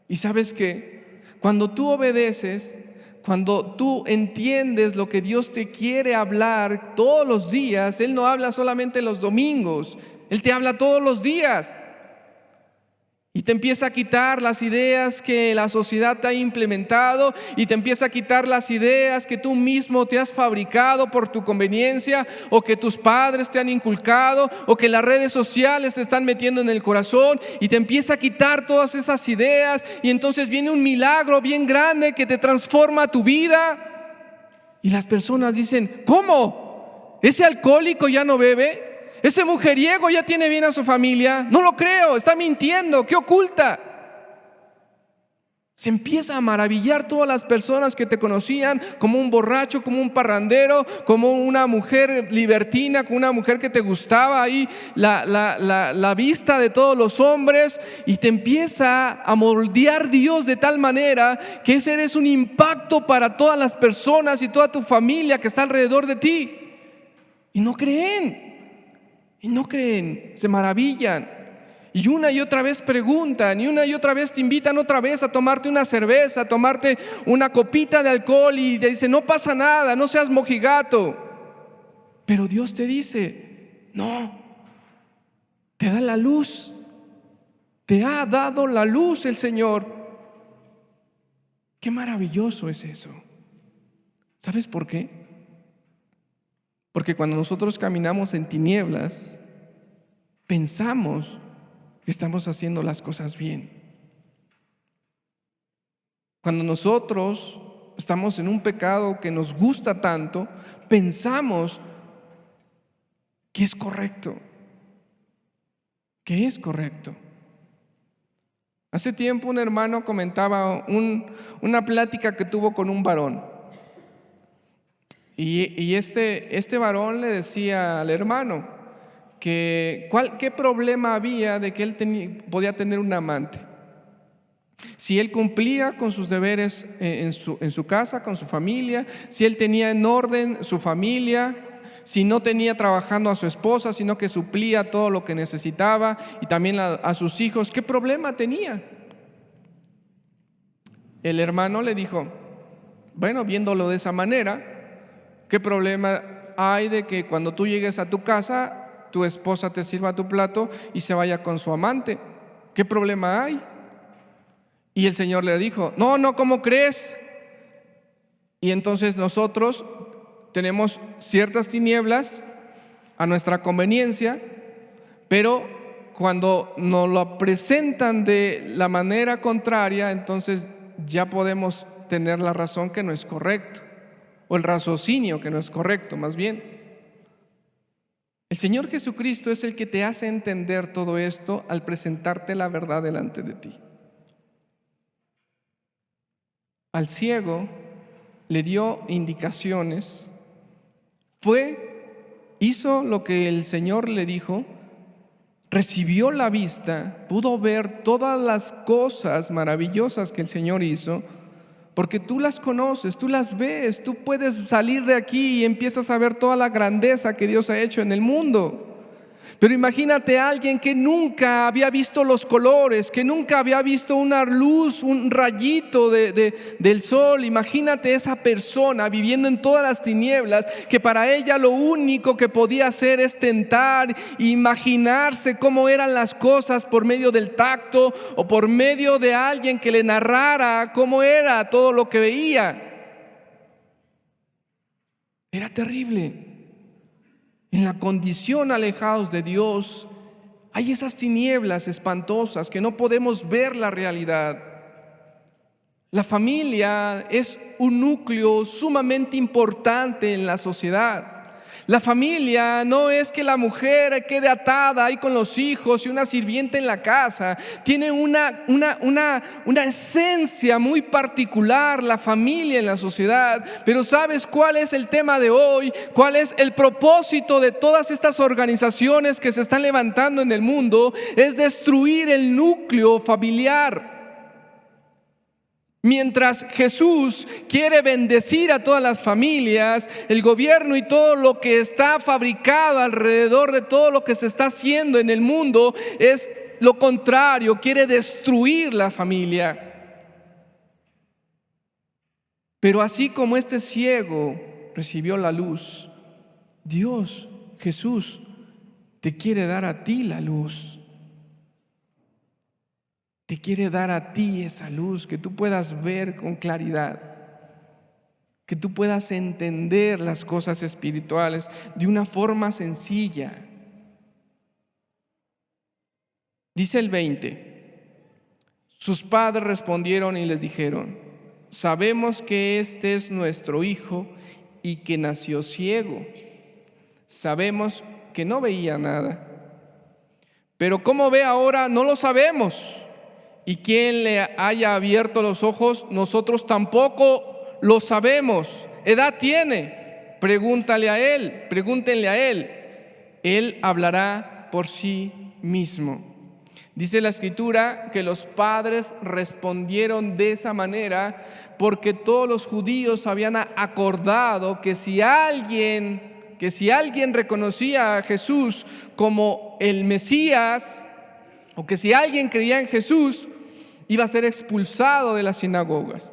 ¿Y sabes qué? Cuando tú obedeces, cuando tú entiendes lo que Dios te quiere hablar todos los días, Él no habla solamente los domingos, Él te habla todos los días. Y te empieza a quitar las ideas que la sociedad te ha implementado, y te empieza a quitar las ideas que tú mismo te has fabricado por tu conveniencia, o que tus padres te han inculcado, o que las redes sociales te están metiendo en el corazón, y te empieza a quitar todas esas ideas, y entonces viene un milagro bien grande que te transforma tu vida. Y las personas dicen: ¿cómo? ¿Ese alcohólico ya no bebe? ¿Ese mujeriego ya tiene bien a su familia? No lo creo, está mintiendo, ¿qué oculta? Se empieza a maravillar todas las personas que te conocían como un borracho, como un parrandero, como una mujer libertina, como una mujer que te gustaba ahí la vista de todos los hombres, y te empieza a moldear Dios de tal manera que ese eres un impacto para todas las personas y toda tu familia que está alrededor de ti. Y no creen, se maravillan. Y una y otra vez preguntan, y una y otra vez te invitan otra vez a tomarte una cerveza, a tomarte una copita de alcohol, y te dicen: no pasa nada, no seas mojigato. Pero Dios te dice: no, te da la luz, te ha dado la luz el Señor. Qué maravilloso es eso. ¿Sabes por qué? Porque cuando nosotros caminamos en tinieblas, pensamos que estamos haciendo las cosas bien. Cuando nosotros estamos en un pecado que nos gusta tanto, pensamos que es correcto. Que es correcto. Hace tiempo un hermano comentaba una plática que tuvo con un varón. Y este varón le decía al hermano que qué problema había de que él podía tener un amante. Si él cumplía con sus deberes en su casa, con su familia, si él tenía en orden su familia, si no tenía trabajando a su esposa, sino que suplía todo lo que necesitaba, y también a sus hijos, ¿qué problema tenía? El hermano le dijo: bueno, viéndolo de esa manera, ¿qué problema hay de que cuando tú llegues a tu casa, tu esposa te sirva tu plato y se vaya con su amante? ¿Qué problema hay? Y el Señor le dijo: no, ¿cómo crees? Y entonces nosotros tenemos ciertas tinieblas a nuestra conveniencia, pero cuando nos lo presentan de la manera contraria, entonces ya podemos tener la razón que no es correcto, o el raciocinio que no es correcto, más bien. El Señor Jesucristo es el que te hace entender todo esto al presentarte la verdad delante de ti. Al ciego le dio indicaciones, hizo lo que el Señor le dijo, recibió la vista, pudo ver todas las cosas maravillosas que el Señor hizo, porque tú las conoces, tú las ves, tú puedes salir de aquí y empiezas a ver toda la grandeza que Dios ha hecho en el mundo. Pero imagínate a alguien que nunca había visto los colores, que nunca había visto una luz, un rayito del sol. Imagínate esa persona viviendo en todas las tinieblas, que para ella lo único que podía hacer es tentar e imaginarse cómo eran las cosas por medio del tacto, o por medio de alguien que le narrara cómo era todo lo que veía. Era terrible. En la condición alejados de Dios, Hay esas tinieblas espantosas que no podemos ver la realidad. La familia es un núcleo sumamente importante en la sociedad. La familia no es que la mujer quede atada ahí con los hijos y una sirvienta en la casa. Tiene una esencia muy particular la familia en la sociedad. Pero ¿sabes cuál es el tema de hoy? ¿Cuál es el propósito de todas estas organizaciones que se están levantando en el mundo? Es destruir el núcleo familiar. Mientras Jesús quiere bendecir a todas las familias, el gobierno y todo lo que está fabricado alrededor de todo lo que se está haciendo en el mundo es lo contrario, quiere destruir la familia. Pero así como este ciego recibió la luz, Dios, Jesús, te quiere dar a ti la luz. Te quiere dar a ti esa luz, que tú puedas ver con claridad, que tú puedas entender las cosas espirituales de una forma sencilla. Dice el 20, sus padres respondieron y les dijeron: sabemos que este es nuestro hijo y que nació ciego. Sabemos que no veía nada, pero cómo ve ahora no lo sabemos. Y quien le haya abierto los ojos, nosotros tampoco lo sabemos. ¿Edad tiene? Pregúntenle a él. Él hablará por sí mismo. Dice la Escritura que los padres respondieron de esa manera porque todos los judíos habían acordado que si alguien reconocía a Jesús como el Mesías, o que si alguien creía en Jesús, iba a ser expulsado de las sinagogas.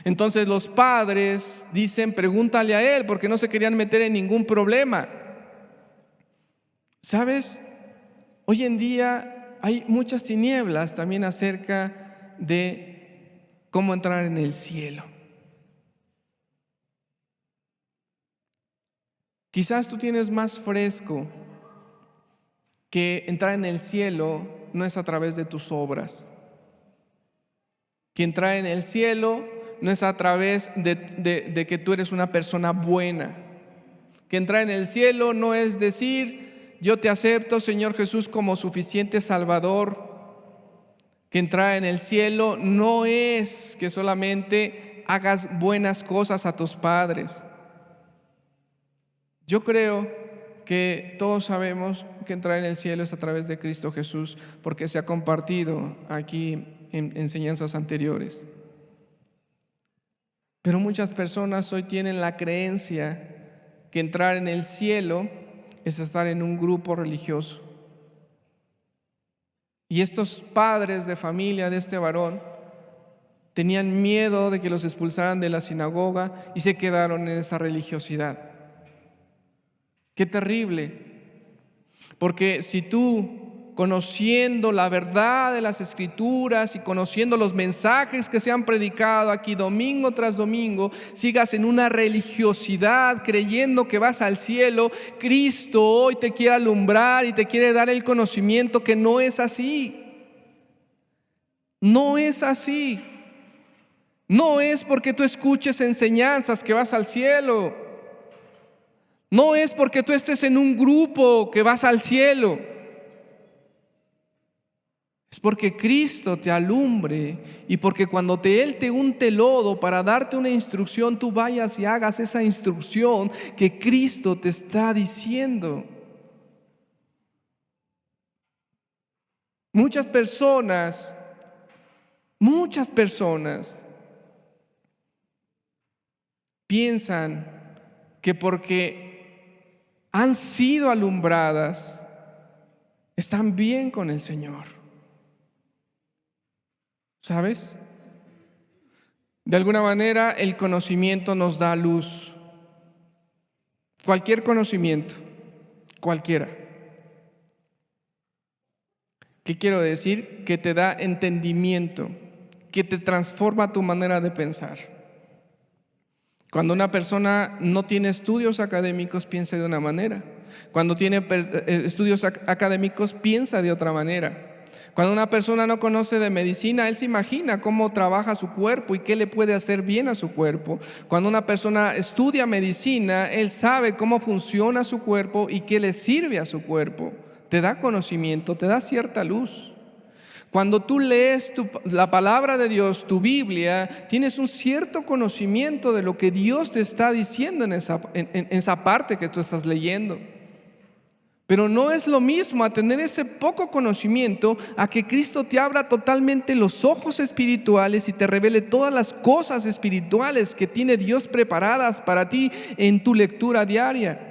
Entonces los padres dicen: pregúntale a él, porque no se querían meter en ningún problema. ¿Sabes? Hoy en día hay muchas tinieblas también acerca de cómo entrar en el cielo. Quizás tú tienes más fresco que entrar en el cielo no es a través de tus obras. Que entrar en el cielo no es a través de que tú eres una persona buena. Que entrar en el cielo no es decir: yo te acepto, Señor Jesús, como suficiente Salvador. Que entrar en el cielo no es que solamente hagas buenas cosas a tus padres. Yo creo que todos sabemos que entrar en el cielo es a través de Cristo Jesús, porque se ha compartido aquí en enseñanzas anteriores. Pero muchas personas hoy tienen la creencia que entrar en el cielo es estar en un grupo religioso. Y estos padres de familia de este varón tenían miedo de que los expulsaran de la sinagoga y se quedaron en esa religiosidad. Qué terrible, porque si tú, conociendo la verdad de las Escrituras y conociendo los mensajes que se han predicado aquí domingo tras domingo, sigas en una religiosidad creyendo que vas al cielo, Cristo hoy te quiere alumbrar y te quiere dar el conocimiento que no es así. No es así. No es porque tú escuches enseñanzas que vas al cielo. No es porque tú estés en un grupo que vas al cielo. Es porque Cristo te alumbre y porque cuando Él te unte lodo para darte una instrucción, tú vayas y hagas esa instrucción que Cristo te está diciendo. Muchas personas piensan que porque han sido alumbradas, están bien con el Señor. ¿Sabes? De alguna manera el conocimiento nos da luz. Cualquier conocimiento, cualquiera. ¿Qué quiero decir? Que te da entendimiento, que te transforma tu manera de pensar. Cuando una persona no tiene estudios académicos, piensa de una manera. Cuando tiene estudios académicos, piensa de otra manera. Cuando una persona no conoce de medicina, él se imagina cómo trabaja su cuerpo y qué le puede hacer bien a su cuerpo. Cuando una persona estudia medicina, él sabe cómo funciona su cuerpo y qué le sirve a su cuerpo. Te da conocimiento, te da cierta luz. Cuando tú lees la palabra de Dios, tu Biblia, tienes un cierto conocimiento de lo que Dios te está diciendo en esa parte que tú estás leyendo. Pero no es lo mismo a tener ese poco conocimiento a que Cristo te abra totalmente los ojos espirituales y te revele todas las cosas espirituales que tiene Dios preparadas para ti en tu lectura diaria.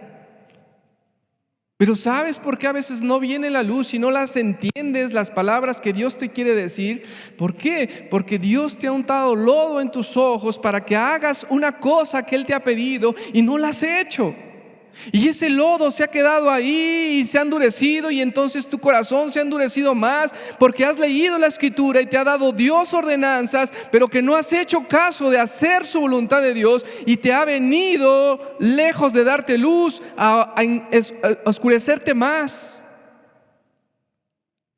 Pero ¿sabes por qué a veces no viene la luz y no las entiendes, las palabras que Dios te quiere decir? ¿Por qué? Porque Dios te ha untado lodo en tus ojos para que hagas una cosa que Él te ha pedido y no la has hecho. Y ese lodo se ha quedado ahí y se ha endurecido, y entonces tu corazón se ha endurecido más porque has leído la Escritura y te ha dado Dios ordenanzas, pero que no has hecho caso de hacer su voluntad de Dios, y te ha venido, lejos de darte luz, a oscurecerte más.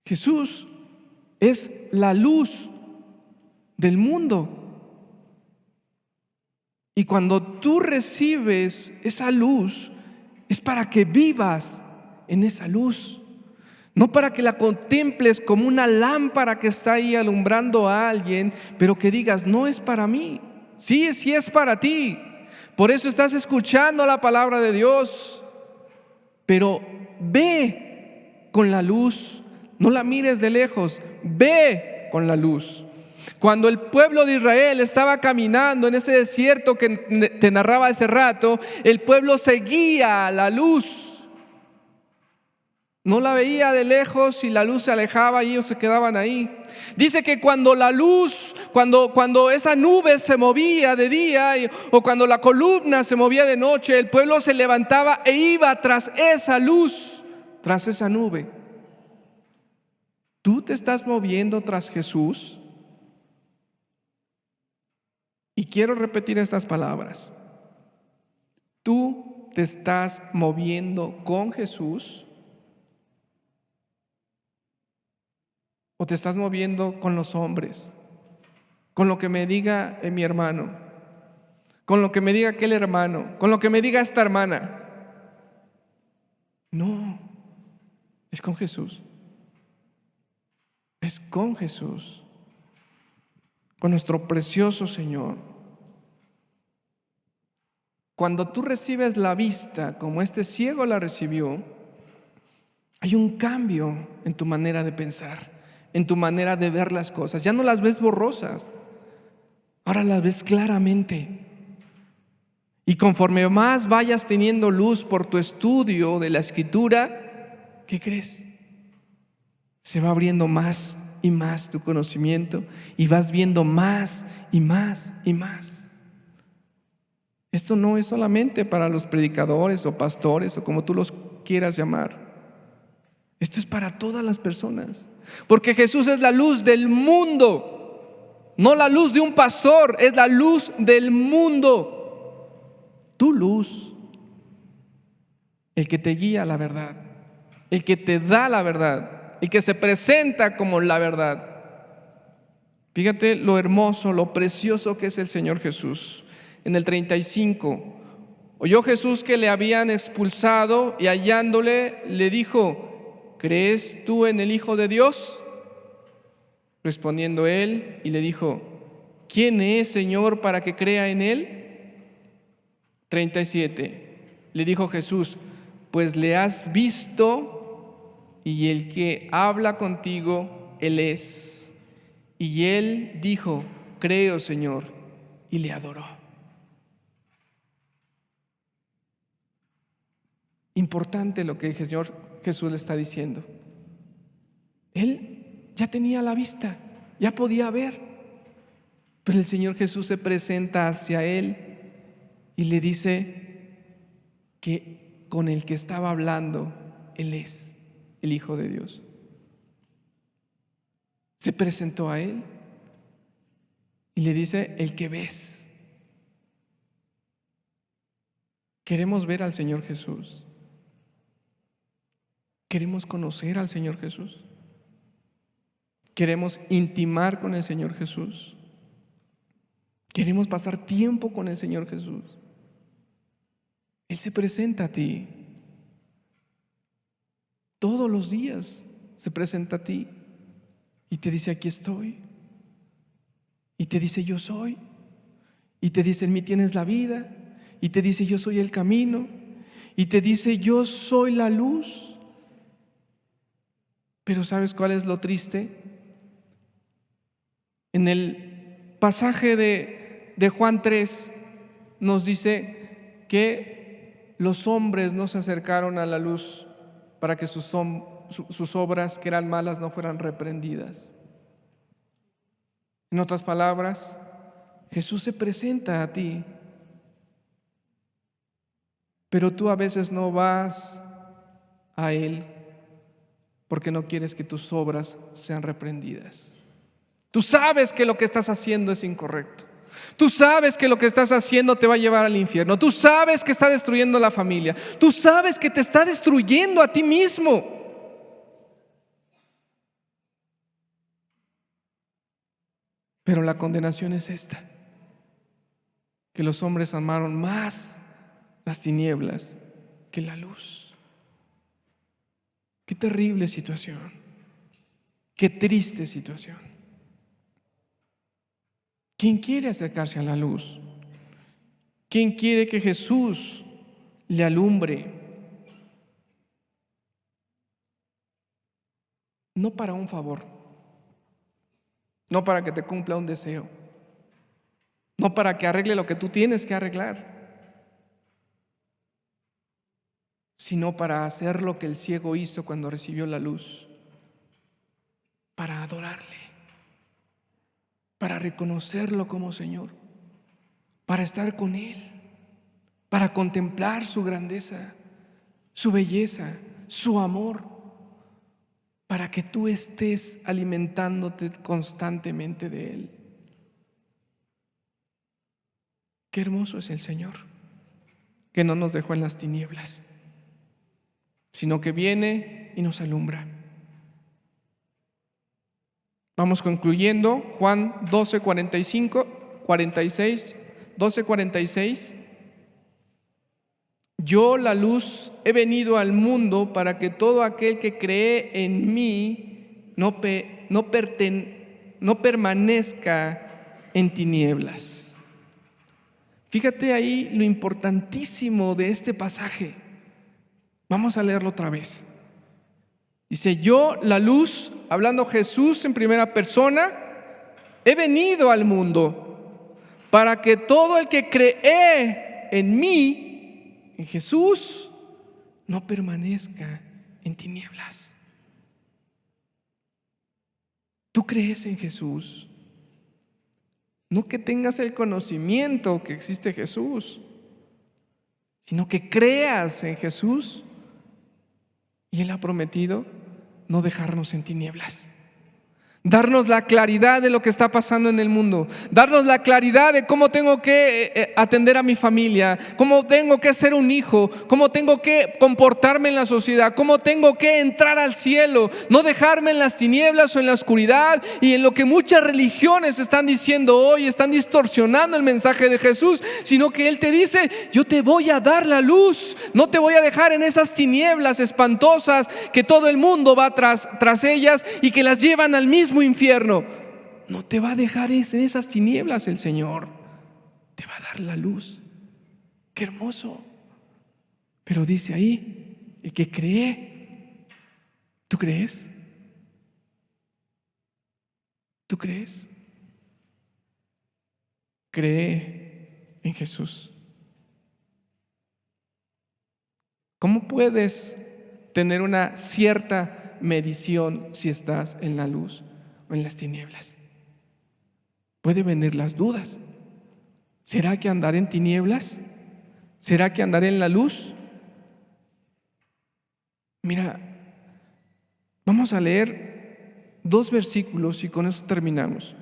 Jesús es la luz del mundo. Y cuando tú recibes esa luz, es para que vivas en esa luz, no para que la contemples como una lámpara que está ahí alumbrando a alguien, pero que digas, no es para mí. Sí, sí es para ti. Por eso estás escuchando la palabra de Dios, pero ve con la luz, no la mires de lejos, ve con la luz. Cuando el pueblo de Israel estaba caminando en ese desierto que te narraba hace rato, el pueblo seguía la luz. No la veía de lejos y la luz se alejaba y ellos se quedaban ahí. Dice que cuando la luz, cuando esa nube se movía de día o cuando la columna se movía de noche, el pueblo se levantaba e iba tras esa luz, tras esa nube. ¿Tú te estás moviendo tras Jesús? Y quiero repetir estas palabras. ¿Tú te estás moviendo con Jesús? ¿O te estás moviendo con los hombres? Con lo que me diga mi hermano, con lo que me diga aquel hermano, con lo que me diga esta hermana. No, es con Jesús. Es con Jesús, con nuestro precioso Señor. Cuando tú recibes la vista como este ciego la recibió, hay un cambio en tu manera de pensar, en tu manera de ver las cosas. Ya no las ves borrosas, ahora las ves claramente. Y conforme más vayas teniendo luz por tu estudio de la Escritura, ¿qué crees? Se va abriendo más y más tu conocimiento y vas viendo más y más y más. Esto no es solamente para los predicadores o pastores o como tú los quieras llamar. Esto es para todas las personas, porque Jesús es la luz del mundo, no la luz de un pastor, es la luz del mundo. Tu luz, el que te guía a la verdad, el que te da la verdad, el que se presenta como la verdad. Fíjate lo hermoso, lo precioso que es el Señor Jesús. En el 35, oyó Jesús que le habían expulsado y hallándole le dijo: ¿crees tú en el Hijo de Dios? Respondiendo él y le dijo: ¿quién es, Señor, para que crea en él? 37, le dijo Jesús: pues le has visto y el que habla contigo, él es. Y él dijo: creo, Señor, y le adoró. Importante lo que el Señor Jesús le está diciendo. Él ya tenía la vista, ya podía ver, pero el Señor Jesús se presenta hacia él y le dice que con el que estaba hablando, Él es el Hijo de Dios. Se presentó a él y le dice: el que ves. Queremos ver al Señor Jesús. Queremos conocer al Señor Jesús. Queremos intimar con el Señor Jesús. Queremos pasar tiempo con el Señor Jesús. Él se presenta a ti. Todos los días se presenta a ti y te dice: aquí estoy. Y te dice: yo soy. Y te dice: en mí tienes la vida. Y te dice: yo soy el camino. Y te dice: yo soy la luz. Pero ¿sabes cuál es lo triste? En el pasaje de Juan 3 nos dice que los hombres no se acercaron a la luz para que sus obras, que eran malas, no fueran reprendidas. En otras palabras, Jesús se presenta a ti, pero tú a veces no vas a Él porque no quieres que tus obras sean reprendidas. Tú sabes que lo que estás haciendo es incorrecto. Tú sabes que lo que estás haciendo te va a llevar al infierno. Tú sabes que está destruyendo la familia. Tú sabes que te está destruyendo a ti mismo. Pero la condenación es esta: que los hombres amaron más las tinieblas que la luz. Qué terrible situación. Qué triste situación. ¿Quién quiere acercarse a la luz? ¿Quién quiere que Jesús le alumbre? No para un favor, no para que te cumpla un deseo, no para que arregle lo que tú tienes que arreglar, sino para hacer lo que el ciego hizo cuando recibió la luz, para adorarle, para reconocerlo como Señor, para estar con Él, para contemplar su grandeza, su belleza, su amor, para que tú estés alimentándote constantemente de Él. Qué hermoso es el Señor, que no nos dejó en las tinieblas, sino que viene y nos alumbra. Vamos concluyendo. Juan 12:46. Yo, la luz, he venido al mundo para que todo aquel que cree en mí no permanezca en tinieblas. Fíjate ahí lo importantísimo de este pasaje. Vamos a leerlo otra vez. Dice: yo, la luz, hablando Jesús en primera persona, he venido al mundo para que todo el que cree en mí, en Jesús, no permanezca en tinieblas. ¿Tú crees en Jesús? No que tengas el conocimiento que existe Jesús, sino que creas en Jesús. Y Él ha prometido no dejarnos en tinieblas, darnos la claridad de lo que está pasando en el mundo, darnos la claridad de cómo tengo que atender a mi familia, cómo tengo que ser un hijo, cómo tengo que comportarme en la sociedad, cómo tengo que entrar al cielo, no dejarme en las tinieblas o en la oscuridad y en lo que muchas religiones están diciendo hoy, están distorsionando el mensaje de Jesús, sino que Él te dice: yo te voy a dar la luz, no te voy a dejar en esas tinieblas espantosas que todo el mundo va tras ellas y que las llevan al mismo infierno. No te va a dejar en esas tinieblas el Señor, te va a dar la luz. Qué hermoso. Pero dice ahí: el que cree. ¿Tú crees? ¿Tú crees? Cree en Jesús. ¿Cómo puedes tener una cierta medición si estás en la luz o en las tinieblas? Pueden venir las dudas. ¿Será que andaré en tinieblas? ¿Será que andaré en la luz? Mira, vamos a leer 2 versículos y con eso terminamos,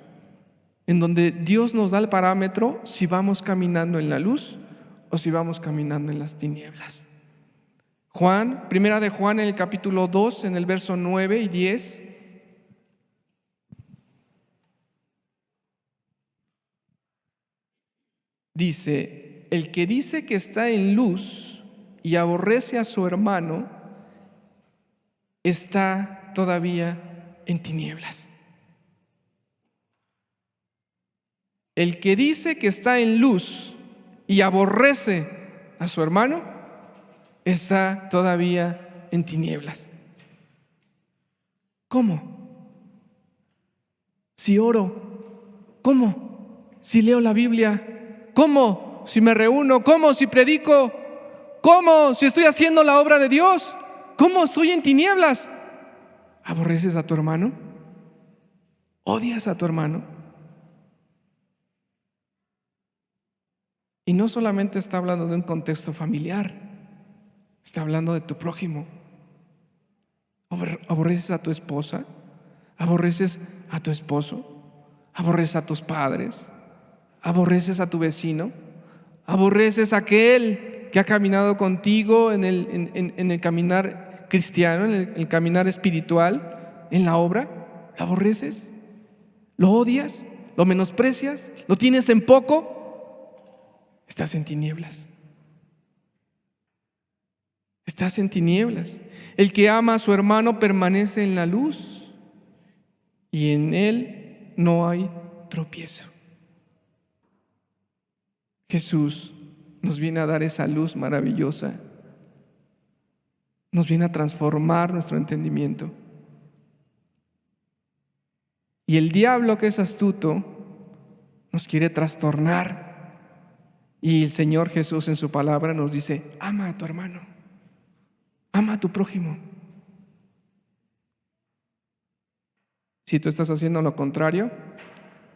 en donde Dios nos da el parámetro si vamos caminando en la luz o si vamos caminando en las tinieblas. Primera de Juan en el capítulo 2, en el verso 9 y 10. Dice: el que dice que está en luz y aborrece a su hermano, está todavía en tinieblas. El que dice que está en luz y aborrece a su hermano, está todavía en tinieblas. ¿Cómo? Si oro, ¿cómo? Si leo la Biblia, ¿cómo? Si me reúno, ¿cómo? Si predico, ¿cómo? Si estoy haciendo la obra de Dios, ¿cómo estoy en tinieblas? ¿Aborreces a tu hermano? ¿Odias a tu hermano? Y no solamente está hablando de un contexto familiar, está hablando de tu prójimo. ¿Aborreces a tu esposa? ¿Aborreces a tu esposo? ¿Aborreces a tus padres? ¿Aborreces a tu vecino? ¿Aborreces a aquel que ha caminado contigo en el caminar cristiano, en el caminar espiritual, en la obra? ¿Lo aborreces? ¿Lo odias? ¿Lo menosprecias? ¿Lo tienes en poco? Estás en tinieblas. Estás en tinieblas. El que ama a su hermano permanece en la luz y en él no hay tropiezo. Jesús nos viene a dar esa luz maravillosa. Nos viene a transformar nuestro entendimiento. Y el diablo, que es astuto, nos quiere trastornar. Y el Señor Jesús en su palabra nos dice: ama a tu hermano, ama a tu prójimo. Si tú estás haciendo lo contrario,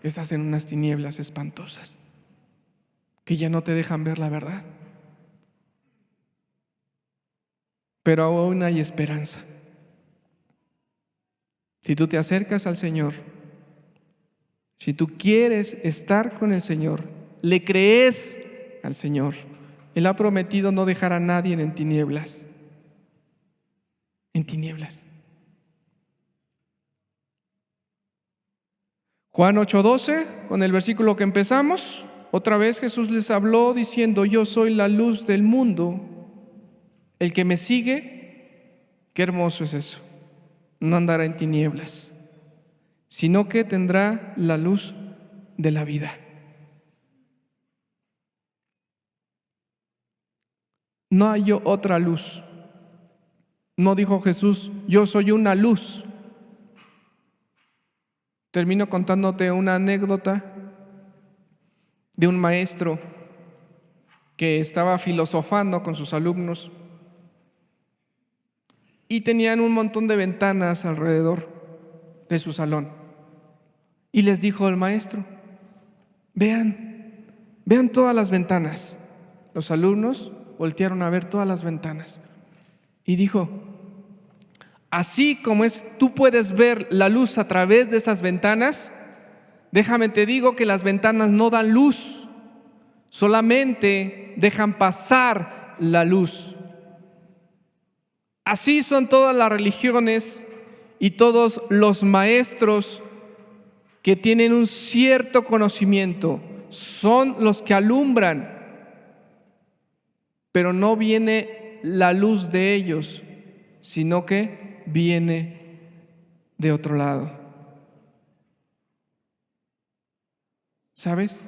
estás en unas tinieblas espantosas que ya no te dejan ver la verdad. Pero aún hay esperanza. Si tú te acercas al Señor, si tú quieres estar con el Señor, le crees al Señor, Él ha prometido no dejar a nadie en tinieblas. En tinieblas. Juan 8:12, con el versículo que empezamos, otra vez Jesús les habló diciendo: yo soy la luz del mundo. El que me sigue, qué hermoso es eso, no andará en tinieblas, sino que tendrá la luz de la vida. No hay otra luz. No dijo Jesús: yo soy una luz. Termino contándote una anécdota de un maestro que estaba filosofando con sus alumnos y tenían un montón de ventanas alrededor de su salón. Y les dijo el maestro: vean todas las ventanas. Los alumnos voltearon a ver todas las ventanas y dijo: así como tú puedes ver la luz a través de esas ventanas, déjame te digo que las ventanas no dan luz, solamente dejan pasar la luz. Así son todas las religiones y todos los maestros que tienen un cierto conocimiento, son los que alumbran, pero no viene la luz de ellos, sino que viene de otro lado. ¿Sabes?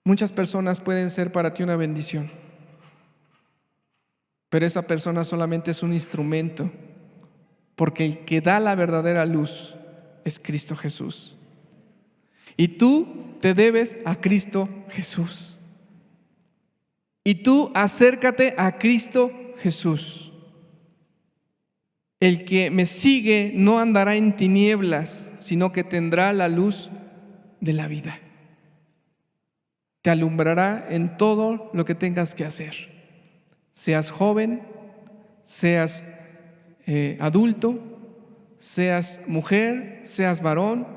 Muchas personas pueden ser para ti una bendición, pero esa persona solamente es un instrumento, porque el que da la verdadera luz es Cristo Jesús. Y tú te debes a Cristo Jesús. Y tú acércate a Cristo Jesús. El que me sigue no andará en tinieblas, sino que tendrá la luz de la vida. Te alumbrará en todo lo que tengas que hacer. Seas joven, seas adulto, seas mujer, seas varón,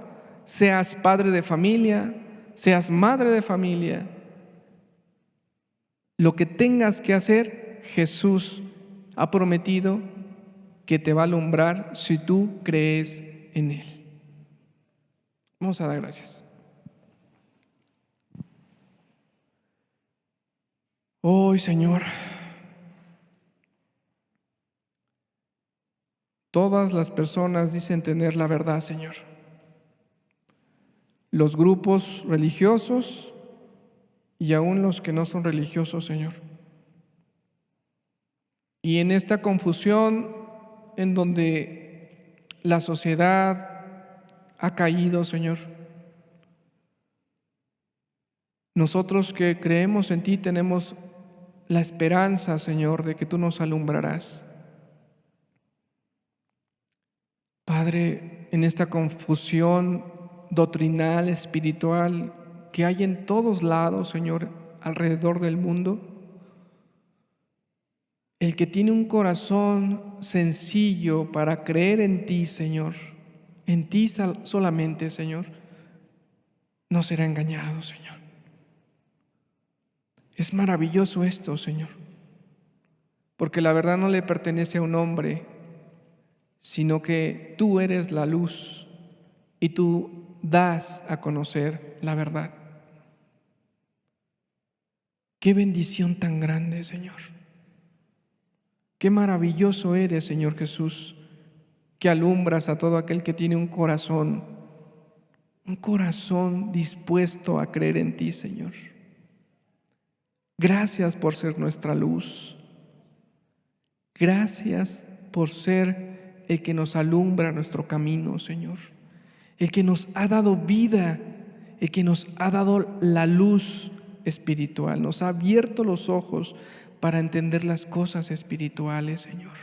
seas padre de familia, seas madre de familia. Lo que tengas que hacer, Jesús ha prometido que te va a alumbrar si tú crees en Él. Vamos a dar gracias. Hoy, Señor, todas las personas dicen tener la verdad, Señor. Los grupos religiosos y aún los que no son religiosos, Señor. Y en esta confusión en donde la sociedad ha caído, Señor, nosotros que creemos en ti tenemos la esperanza, Señor, de que tú nos alumbrarás. Padre, en esta confusión doctrinal, espiritual, que hay en todos lados, Señor, alrededor del mundo, el que tiene un corazón sencillo para creer en ti, Señor, en ti solamente, Señor, no será engañado, Señor. Es maravilloso esto, Señor, porque la verdad no le pertenece a un hombre, sino que tú eres la luz y tú das a conocer la verdad. Qué bendición tan grande, Señor. Qué maravilloso eres, Señor Jesús, que alumbras a todo aquel que tiene un corazón dispuesto a creer en ti, Señor. Gracias por ser nuestra luz. Gracias por ser el que nos alumbra nuestro camino, Señor. El que nos ha dado vida, el que nos ha dado la luz espiritual, nos ha abierto los ojos para entender las cosas espirituales, Señor.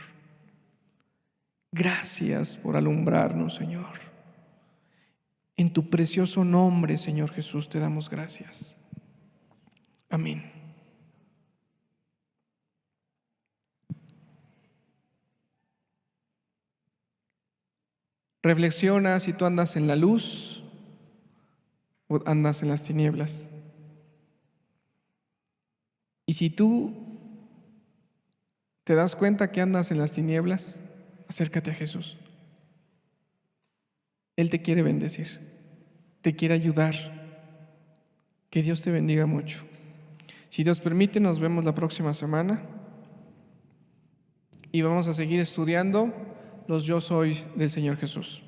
Gracias por alumbrarnos, Señor. En tu precioso nombre, Señor Jesús, te damos gracias. Amén. Reflexiona si tú andas en la luz o andas en las tinieblas. Y si tú te das cuenta que andas en las tinieblas, acércate a Jesús. Él te quiere bendecir, te quiere ayudar. Que Dios te bendiga mucho. Si Dios permite, nos vemos la próxima semana y vamos a seguir estudiando los yo soy del Señor Jesús.